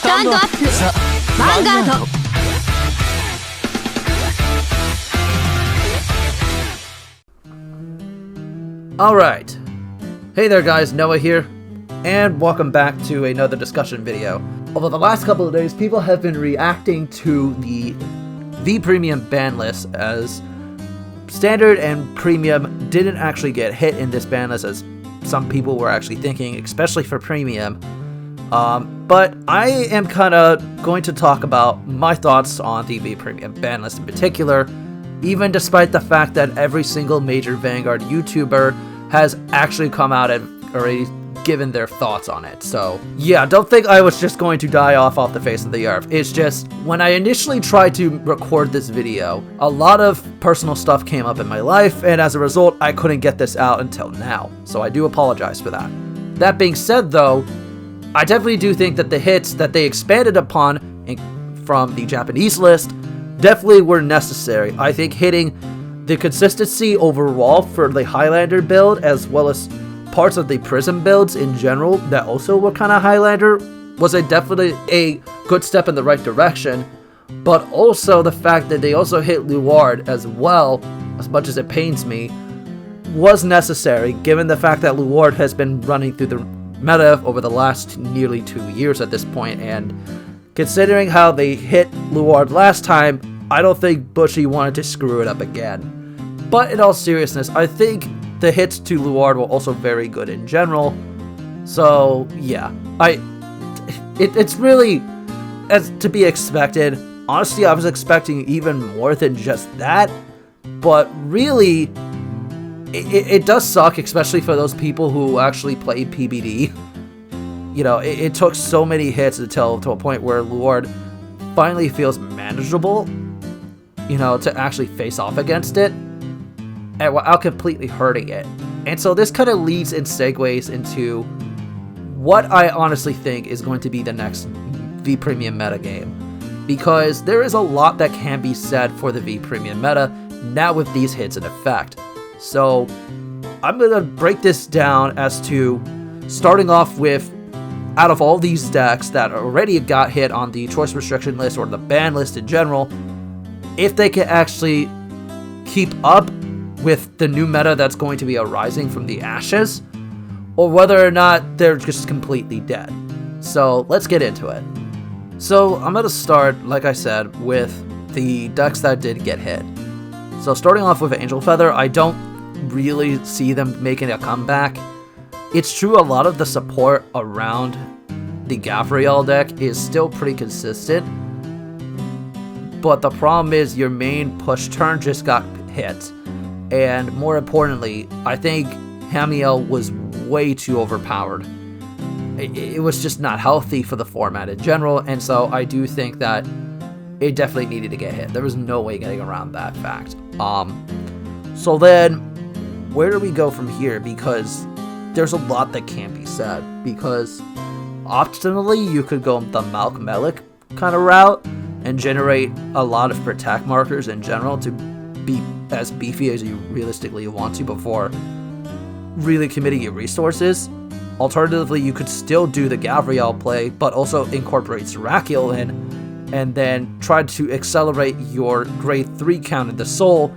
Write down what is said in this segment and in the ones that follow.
タンドアップバンガード。Alright, hey there guys, Noah here, and welcome back to another discussion video. Over the last couple of days, people have been reacting to the V-Premium ban list, as Standard and Premium didn't actually get hit in this ban list as some people were actually thinking, especially for Premium. But I am kind of going to talk about my thoughts on the V-Premium ban list in particular, even despite the fact that every single major Vanguard YouTuber has actually come out and already given their thoughts on it. So yeah, don't think I was just going to die off the face of the earth. It's just, when I initially tried to record this video, a lot of personal stuff came up in my life, and as a result, I couldn't get this out until now. So I do apologize for that. That being said though, I definitely do think that the hits that they expanded upon from the Japanese list definitely were necessary. I think hitting the consistency overall for the Highlander build, as well as parts of the Prism builds in general that also were kind of Highlander, was definitely a good step in the right direction. But also the fact that they also hit Luard as well, as much as it pains me, was necessary given the fact that Luard has been running through the meta over the last nearly 2 years at this point, and considering how they hit Luard last time, I don't think Bushy wanted to screw it up again. But in all seriousness, I think the hits to Luard were also very good in general. So yeah, it's really as to be expected. Honestly, I was expecting even more than just that. But really, it does suck, especially for those people who actually play PBD. You know, it took so many hits until to a point where Luard finally feels manageable, you know, to actually face off against it, and without completely hurting it. And so this kind of leads and segues into what I honestly think is going to be the next V-Premium metagame, because there is a lot that can be said for the V-Premium meta now with these hits in effect. So I'm going to break this down as to, starting off with, out of all these decks that already got hit on the choice restriction list or the ban list in general, if they can actually keep up with the new meta that's going to be arising from the ashes, or whether or not they're just completely dead. So let's get into it. So I'm going to start, like I said, with the decks that did get hit. So starting off with Angel Feather, I don't really see them making a comeback. It's true, a lot of the support around the Gavriel deck is still pretty consistent, but the problem is your main push turn just got hit. And more importantly, I think Hamiel was way too overpowered. It was just not healthy for the format in general, and so I do think that it definitely needed to get hit. There was no way getting around that fact. So then, where do we go from here? Because there's a lot that can't be said. Because optionally, you could go the Malk Melik kind of route and generate a lot of protect markers in general to be as beefy as you realistically want to before really committing your resources. Alternatively, you could still do the Gavriel play, but also incorporate Serakiel in, and then try to accelerate your grade 3 count in the soul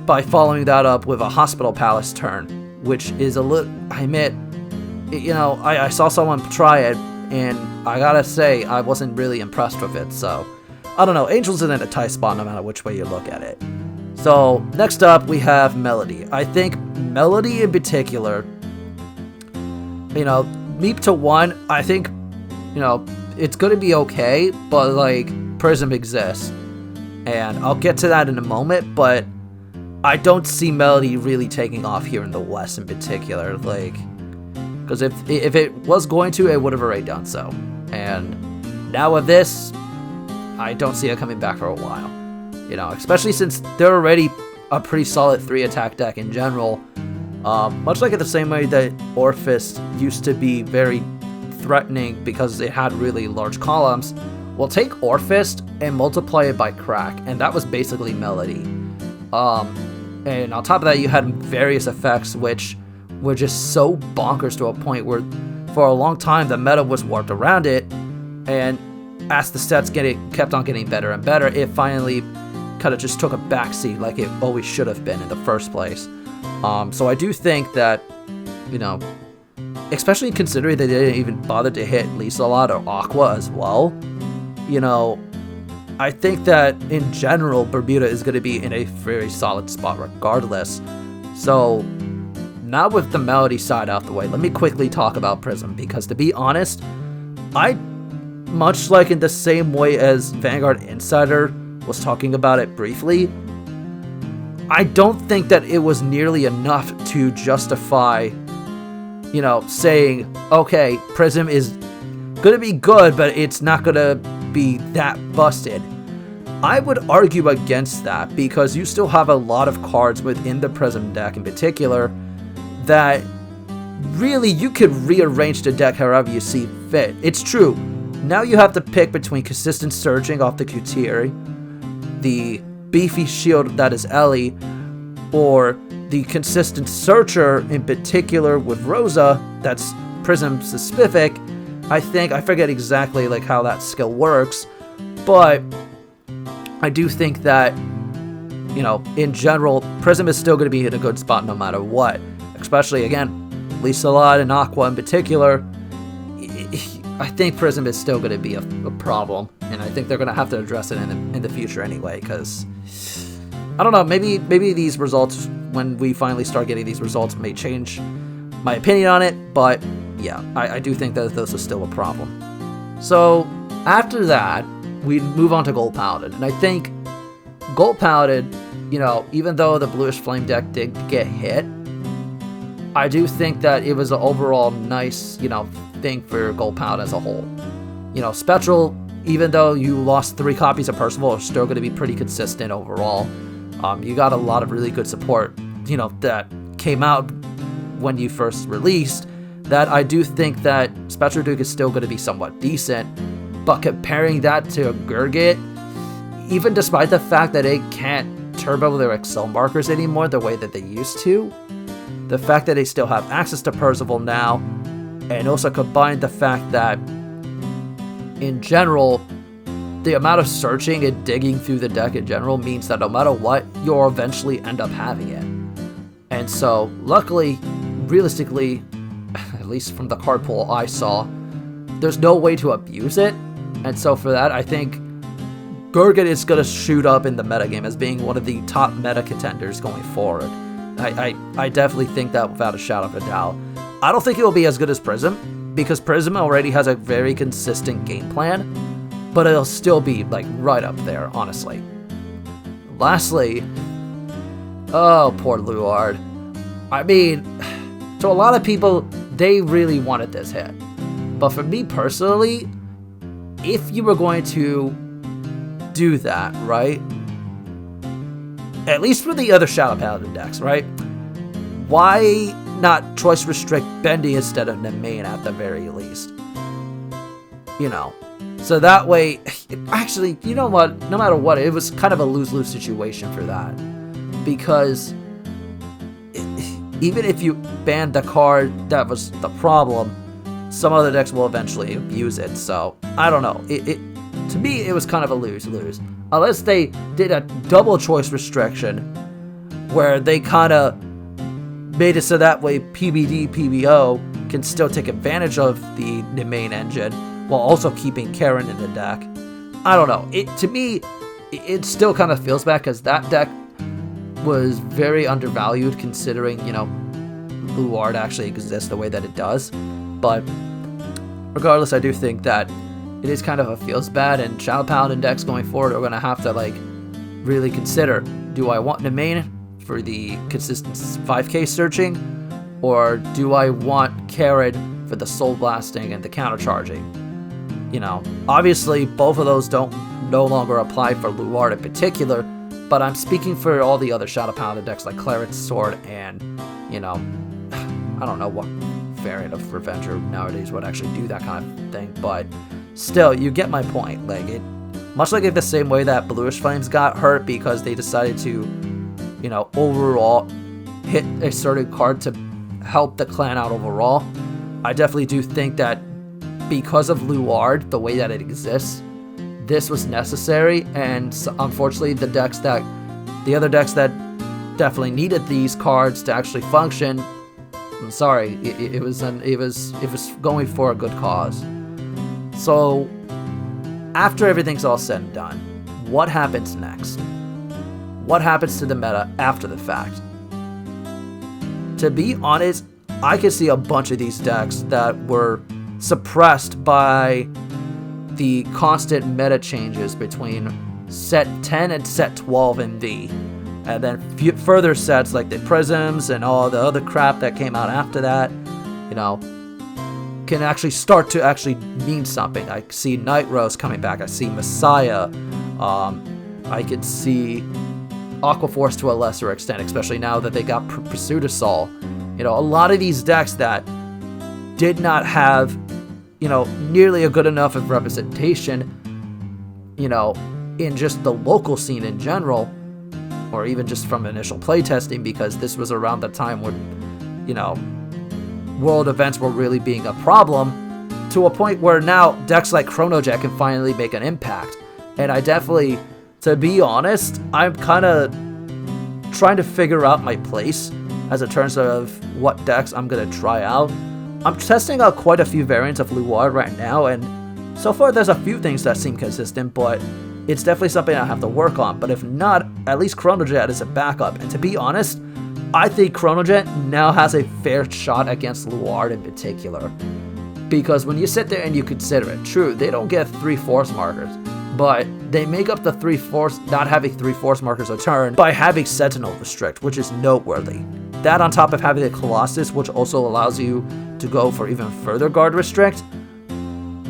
by following that up with a Hospital Palace turn, which is a little, I admit, you know, I saw someone try it, and I gotta say, I wasn't really impressed with it. So I don't know, Angel's in a tight spot no matter which way you look at it. So next up, we have Melody. I think Melody in particular, you know, Meep to 1, I think, you know, it's gonna be okay, but like, Prism exists, and I'll get to that in a moment, but I don't see Melody really taking off here in the West in particular, like, because if it was going to, it would have already done so, and now with this, I don't see it coming back for a while, you know, especially since they're already a pretty solid 3-attack deck in general, much like in the same way that Orphist used to be very threatening because it had really large columns. Well, take Orphist and multiply it by Crack, and that was basically Melody. And on top of that, you had various effects which were just so bonkers to a point where for a long time the meta was warped around it, And as the stats kept on getting better and better, it finally kind of just took a backseat like it always should have been in the first place. So I do think that, you know, especially considering they didn't even bother to hit Lisa-Lot or Aqua as well, you know, I think that in general, Bermuda is going to be in a very solid spot regardless. So now with the Melody side out the way, let me quickly talk about Prism, because to be honest, much like in the same way as Vanguard Insider was talking about it briefly, I don't think that it was nearly enough to justify, you know, saying, okay, Prism is going to be good, but it's not going to be that busted. I would argue against that, because you still have a lot of cards within the Prism deck in particular that really you could rearrange the deck however you see fit. It's true. Now you have to pick between consistent surging off the Qtiri, the beefy shield that is Ellie, or the consistent searcher in particular with Rosa that's Prism specific. I forget exactly like how that skill works, but I do think that, you know, in general, Prism is still going to be in a good spot no matter what. Especially, again, Lisa-Lot and Aqua in particular. I think Prism is still going to be a problem, and I think they're going to have to address it in the future anyway, because, I don't know, maybe these results, when we finally start getting these results, may change my opinion on it, but yeah, I do think that those are still a problem. So, after that, we move on to Gold Paladin, and I think Gold Paladin, you know, even though the Bluish Flame deck did get hit, I do think that it was an overall nice, you know, thing for Gold Paladin as a whole. You know, Spectral, even though you lost 3 copies of Percival, are still going to be pretty consistent overall. You got a lot of really good support, you know, that came out when you first released, that I do think that Spectral Duke is still going to be somewhat decent. But comparing that to Gurgit, even despite the fact that it can't turbo their Excel markers anymore the way that they used to, the fact that they still have access to Percival now, and also combine the fact that, in general, the amount of searching and digging through the deck in general means that no matter what, you'll eventually end up having it. And so, luckily, realistically, at least from the card pool I saw, there's no way to abuse it. And so for that, I think Gurgit is going to shoot up in the metagame as being one of the top meta contenders going forward. I definitely think that without a shadow of a doubt. I don't think it will be as good as Prism, because Prism already has a very consistent game plan, but it'll still be like right up there, honestly. Lastly, oh, poor Luard. I mean, to a lot of people, they really wanted this hit. But for me personally, if you were going to do that, right? At least for the other Shadow Paladin decks, right? Why not choice restrict Bendy instead of Nemain at the very least? You know, so that way, actually, you know what? No matter what, it was kind of a lose-lose situation for that. Because even if you banned the card that was the problem, some other decks will eventually abuse it. So, I don't know. To me, it was kind of a lose-lose. Unless they did a double choice restriction where they kind of made it so that way PBD, PBO can still take advantage of the main engine while also keeping Karen in the deck. I don't know. To me, it still kind of feels bad because that deck was very undervalued considering, you know, Luard actually exists the way that it does. But regardless, I do think that it is kind of a feels bad, and Shadow Paladin decks going forward are going to have to like really consider, do I want Nemain for the consistent 5k searching, or do I want Karen for the soul blasting and the counter charging? You know, obviously both of those don't no longer apply for Luard in particular, but I'm speaking for all the other Shadow Paladin decks like Claret's Sword and, you know, I don't know what variant of Revenger nowadays would actually do that kind of thing, but still, you get my point. Like, it, much like the same way that Bluish Flames got hurt because they decided to, you know, overall hit a certain card to help the clan out overall, I definitely do think that because of Luard, the way that it exists, this was necessary, and unfortunately the other decks that definitely needed these cards to actually function, I'm sorry, it was going for a good cause. So after everything's all said and done, what happens next? What happens to the meta after the fact? To be honest, I could see a bunch of these decks that were suppressed by the constant meta changes between set 10 and set 12 in V, and then further sets like the Prisms and all the other crap that came out after that, can actually start to actually mean something. I see Night Rose coming back. I see Messiah. I could see Aquaforce to a lesser extent, especially now that they got Pursuit Assault. A lot of these decks that did not have, nearly a good enough of representation, in just the local scene in general, or even just from initial playtesting, because this was around the time when, world events were really being a problem, to a point where now decks like Chronojet can finally make an impact. And I definitely, to be honest, I'm kind of trying to figure out my place as in terms of what decks I'm going to try out. I'm testing out quite a few variants of Luard right now, and so far there's a few things that seem consistent, but it's definitely something I have to work on. But if not, at least Chronojet is a backup. And to be honest, I think Chronojet now has a fair shot against Luard in particular. Because when you sit there and you consider it, true, they don't get 3 force markers, but they make up the 3 force, not having 3 force markers a turn, by having Sentinel Restrict, which is noteworthy. That on top of having the Colossus, which also allows you to go for even further Guard Restrict,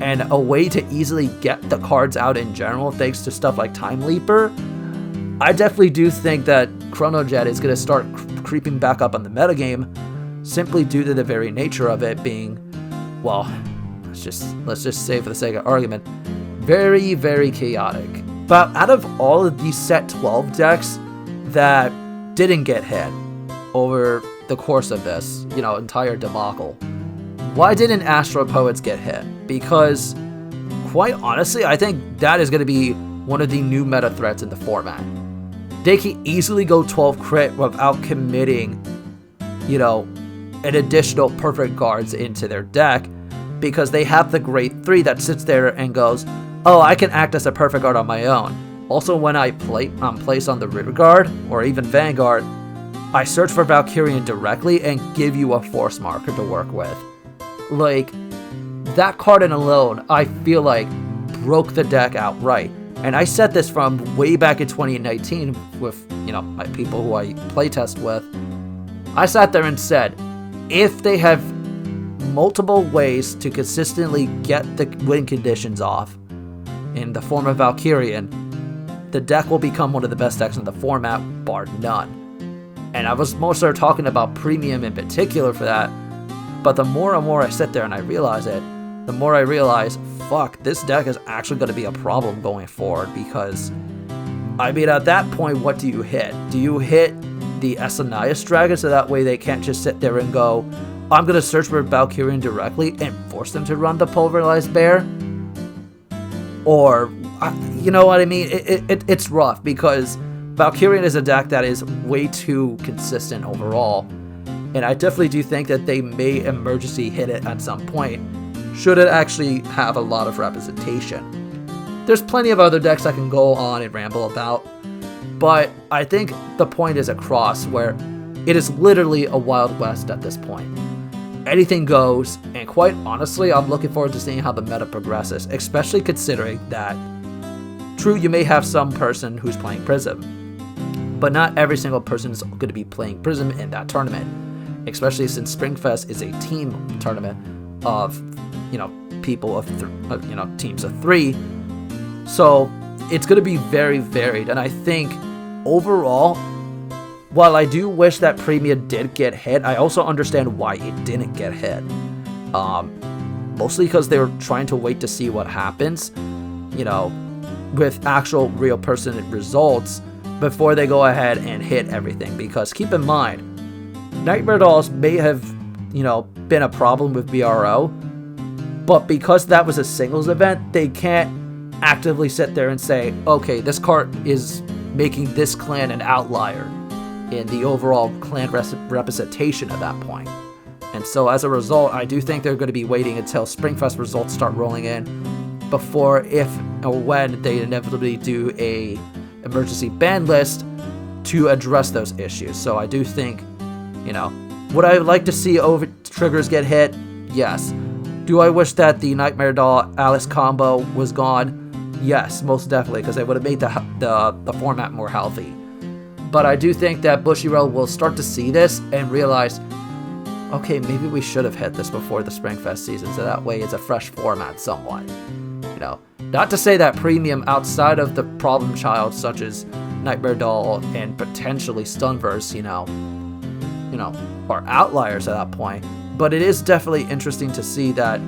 and a way to easily get the cards out in general thanks to stuff like Time Leaper. I definitely do think that Chronojet is going to start creeping back up on the metagame, simply due to the very nature of it being, well, let's just say for the sake of argument, very, very chaotic. But out of all of these set 12 decks that didn't get hit over the course of this, entire debacle, why didn't Astro Poets get hit? Because, quite honestly, I think that is going to be one of the new meta threats in the format. They can easily go 12 crit without committing, an additional perfect guards into their deck, because they have the Great 3 that sits there and goes, oh, I can act as a perfect guard on my own. Also, when I place on the Rear Guard, or even Vanguard, I search for Valkyrian directly and give you a force marker to work with. Like, that card in alone, I feel like, broke the deck outright. And I said this from way back in 2019 with, my people who I playtest with. I sat there and said, if they have multiple ways to consistently get the win conditions off in the form of Valkyrian, the deck will become one of the best decks in the format, bar none. And I was mostly talking about premium in particular for that, but the more and more I sit there and I realize it, the more I realize, fuck, this deck is actually going to be a problem going forward, because, at that point, what do you hit? Do you hit the Esanias Dragon so that way they can't just sit there and go, I'm going to search for Valkyrian directly and force them to run the Pulverized Bear? Or, you know what I mean? It's rough, because Valkyrian is a deck that is way too consistent overall. And I definitely do think that they may emergency hit it at some point, should it actually have a lot of representation. There's plenty of other decks I can go on and ramble about, but I think the point is across, where it is literally a Wild West at this point. Anything goes, and quite honestly, I'm looking forward to seeing how the meta progresses, especially considering that, true, you may have some person who's playing Prism, but not every single person is going to be playing Prism in that tournament, especially since Springfest is a team tournament of, people of, teams of 3. So it's going to be very varied. And I think overall, while I do wish that Premium did get hit, I also understand why it didn't get hit. Mostly because they were trying to wait to see what happens, with actual real person results before they go ahead and hit everything. Because keep in mind, Nightmare Dolls may have, been a problem with BRO, But because that was a singles event, they can't actively sit there and say, okay, this card is making this clan an outlier in the overall clan representation at that point. And so as a result, I do think they're going to be waiting until Springfest results start rolling in before, if or when, they inevitably do a emergency ban list to address those issues. So I do think, you know, would I like to see over triggers get hit? Yes. Do I wish that the Nightmare Doll Alice combo was gone? Yes, most definitely, because it would have made the format more healthy. But I do think that Bushiroad will start to see this and realize, okay, maybe we should have hit this before the Springfest season, so that way it's a fresh format somewhat. You know, not to say that premium outside of the problem child such as Nightmare Doll and potentially Stunverse, you know, are outliers at that point. But it is definitely interesting to see that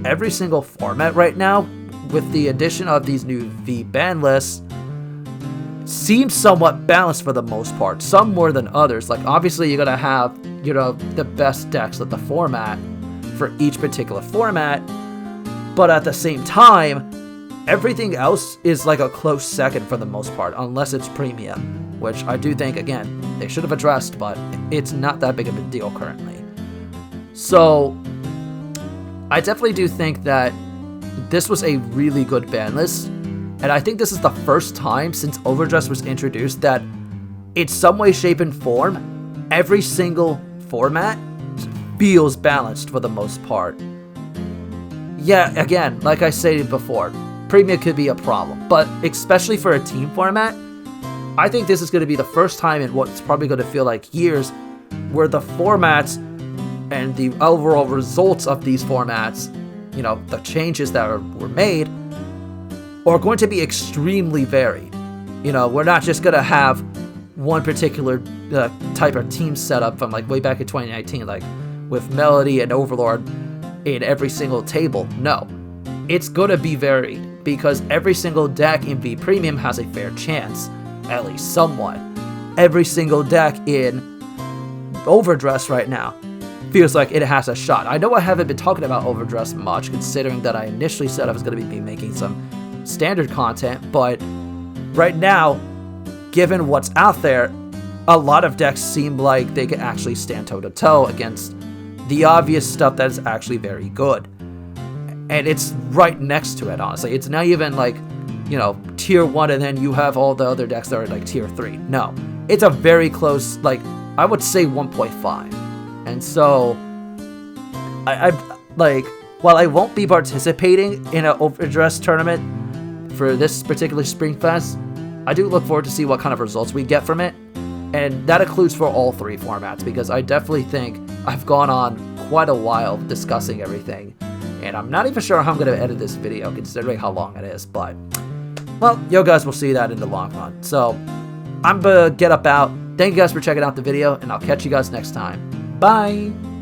every single format right now, with the addition of these new V ban lists, seems somewhat balanced for the most part. Some more than others. Like, obviously you're gonna have, you know, the best decks of the format for each particular format, but at the same time, everything else is like a close second for the most part, unless it's premium, which I do think, again, they should have addressed, but it's not that big of a deal currently. So I definitely do think that this was a really good ban list, and I think this is the first time since Overdress was introduced that in some way, shape, and form, every single format feels balanced for the most part. Yeah, again, like I stated before, premium could be a problem, but especially for a team format, I think this is going to be the first time in what's probably going to feel like years where the formats and the overall results of these formats, you know, the changes that were made, are going to be extremely varied. You know, we're not just going to have one particular type of team setup from like way back in 2019, like with Melody and Overlord in every single table. No, it's going to be varied because every single deck in V Premium has a fair chance, at least somewhat. Every single deck in Overdress right now feels like it has a shot. I know I haven't been talking about Overdress much, considering that I initially said I was going to be making some standard content, but right now, given what's out there, a lot of decks seem like they can actually stand toe-to-toe against the obvious stuff that is actually very good. And it's right next to it, honestly. It's not even like, you know, tier 1 and then you have all the other decks that are like tier 3. No, it's a very close, like, I would say 1.5. And so, I like, while I won't be participating in an Overdress tournament for this particular Springfest, I do look forward to see what kind of results we get from it. And that includes for all three formats, because I definitely think I've gone on quite a while discussing everything. And I'm not even sure how I'm going to edit this video, considering how long it is. But, well, you guys will see that in the long run. So, I'm going to get up out. Thank you guys for checking out the video, and I'll catch you guys next time. Bye!